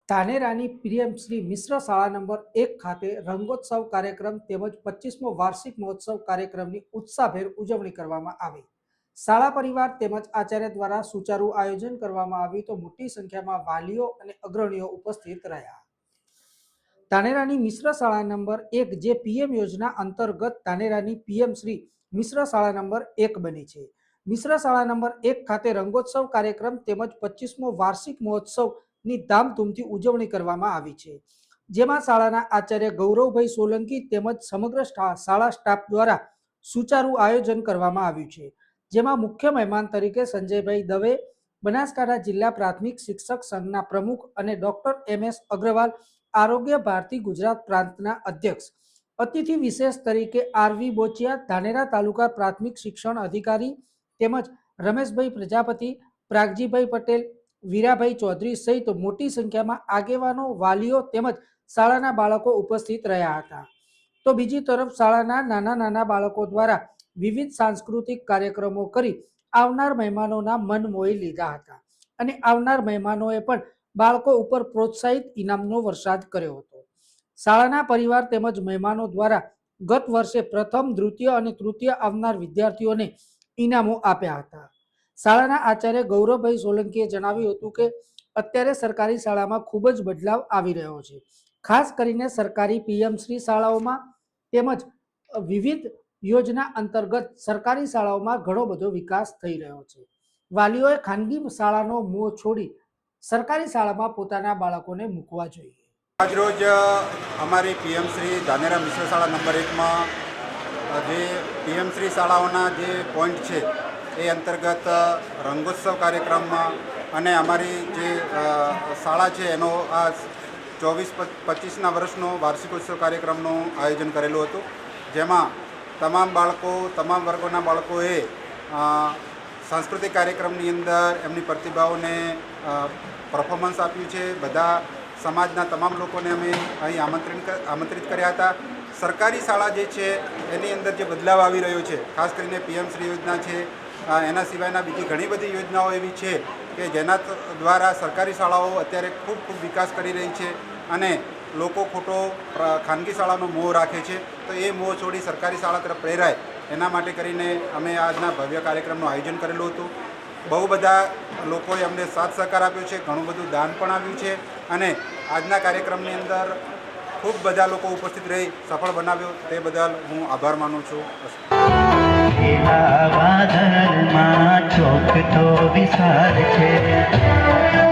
ધાનેરાની પીએમશ્રી મિશ્ર શાળા નંબર 1 ખાતે રંગોત્સવ કાર્યક્રમ તેમજ 25મો વાર્ષિક મહોત્સવ કાર્યક્રમની ઉત્સાહભેર ઉજવણી કરવામાં આવી। શાળા પરિવાર તેમજ આચાર્ય દ્વારા સુચારુ આયોજન કરવામાં આવ્યું તો મોટી સંખ્યામાં વાલીઓ અને અગ્રણીઓ ઉપસ્થિત રહ્યા। ધાનેરાની મિશ્ર શાળા નંબર 1 જે પીએમ યોજના અંતર્ગત ધાનેરાની પીએમશ્રી મિશ્ર શાળા નંબર 1 બની છે। મિશ્ર શાળા નંબર 1 ખાતે રંગોત્સવ કાર્યક્રમ તેમજ 25મો વાર્ષિક મહોત્સવ ની ધામધૂમથી ઉજવણી કરવામાં આવી છે, જેમાં શાળાના આચાર્ય ગૌરવભાઈ સોલંકી તેમજ સમગ્ર શાળા સ્ટાફ દ્વારા સુચારુ આયોજન કરવામાં આવ્યું છે, જેમાં મુખ્ય મહેમાન તરીકે સંજયભાઈ દવે, બનાસકાંઠા જિલ્લા પ્રાથમિક શિક્ષક સંઘના પ્રમુખ અને ડોક્ટર એમએસ અગ્રવાલ, આરોગ્ય ભારતી ગુજરાત પ્રાંતના અધ્યક્ષ, અતિથિ વિશેષ તરીકે આરવી બોચિયા, ધાનેરા તાલુકા પ્રાથમિક શિક્ષણ અધિકારી તેમજ રમેશભાઈ પ્રજાપતિ, પ્રાગજીભાઈ પટેલ, વીરાભાઈ ચૌધરી સહિત મોટી સંખ્યામાં આગેવાનો, વાલીઓ તેમજ શાળાના બાળકો ઉપસ્થિત રહ્યા હતા। તો બીજી તરફ શાળાના નાના બાળકો દ્વારા વિવિધ સાંસ્કૃતિક કાર્યક્રમો કરી આવનાર મહેમાનોના મન મોહી લીધા હતા અને આવનાર મહેમાનોએ પણ બાળકો ઉપર પ્રોત્સાહિત ઇનામનો વરસાદ કર્યો હતો। શાળાના પરિવાર તેમજ મહેમાનો દ્વારા ગત વર્ષે પ્રથમ, દ્વિતીય અને તૃતીય આવનાર વિદ્યાર્થીઓને ઇનામો આપ્યા હતા। શાળાના આચાર્ય ગૌરવભાઈ સોલંકીએ જણાવ્યું હતું કે અત્યારે સરકારી શાળામાં ખૂબ જ બદલાવ આવી રહ્યો છે, ખાસ કરીને સરકારી પીએમશ્રી શાળાઓમાં તેમજ વિવિધ યોજના અંતર્ગત સરકારી શાળાઓમાં ઘણો બધો વિકાસ થઈ રહ્યો છે। વાલીઓએ ખાનગી શાળાનો મોહ છોડી સરકારી શાળામાં પોતાના બાળકોને મૂકવા જોઈએ। આજરોજ અમારી પીએમશ્રી ધાનેરા મિશ્ર શાળા નંબર 1માં જે પીએમશ્રી શાળાઓના જે પોઈન્ટ છે એ અંતર્ગત રંગોત્સવ કાર્યક્રમમાં અને અમારી જે શાળા છે એનો આ 24-25ના વર્ષનો વાર્ષિકોત્સવ કાર્યક્રમનું આયોજન કરેલું હતું, જેમાં તમામ બાળકો, તમામ વર્ગોના બાળકોએ સાંસ્કૃતિક કાર્યક્રમની અંદર એમની પ્રતિભાઓને પરફોર્મન્સ આપ્યું છે। બધા સમાજના તમામ લોકોને અમે અહીં આમંત્રિત કર્યા હતા। સરકારી શાળા જે છે એની અંદર જે બદલાવ આવી રહ્યો છે, ખાસ કરીને પીએમશ્રી યોજના છે, એના સિવાયના બીજી ઘણી બધી યોજનાઓ એવી છે કે જેના દ્વારા સરકારી શાળાઓ અત્યારે ખૂબ વિકાસ કરી રહી છે અને લોકો ખોટો ખાનગી શાળાનો મોહ રાખે છે, તો એ મોહ છોડી સરકારી શાળા તરફ પ્રેરાય એના માટે કરીને અમે આજના ભવ્ય કાર્યક્રમનું આયોજન કરેલું હતું। બહુ બધા લોકોએ અમને સાથ સહકાર આપ્યો છે, ઘણું બધું દાન પણ આવ્યું છે અને આજના કાર્યક્રમની અંદર ખૂબ બધા લોકો ઉપસ્થિત રહી સફળ બનાવ્યો, તે બદલ હું આભાર માનું છું। વાદળમાં ચોક તો વિશાળ છે।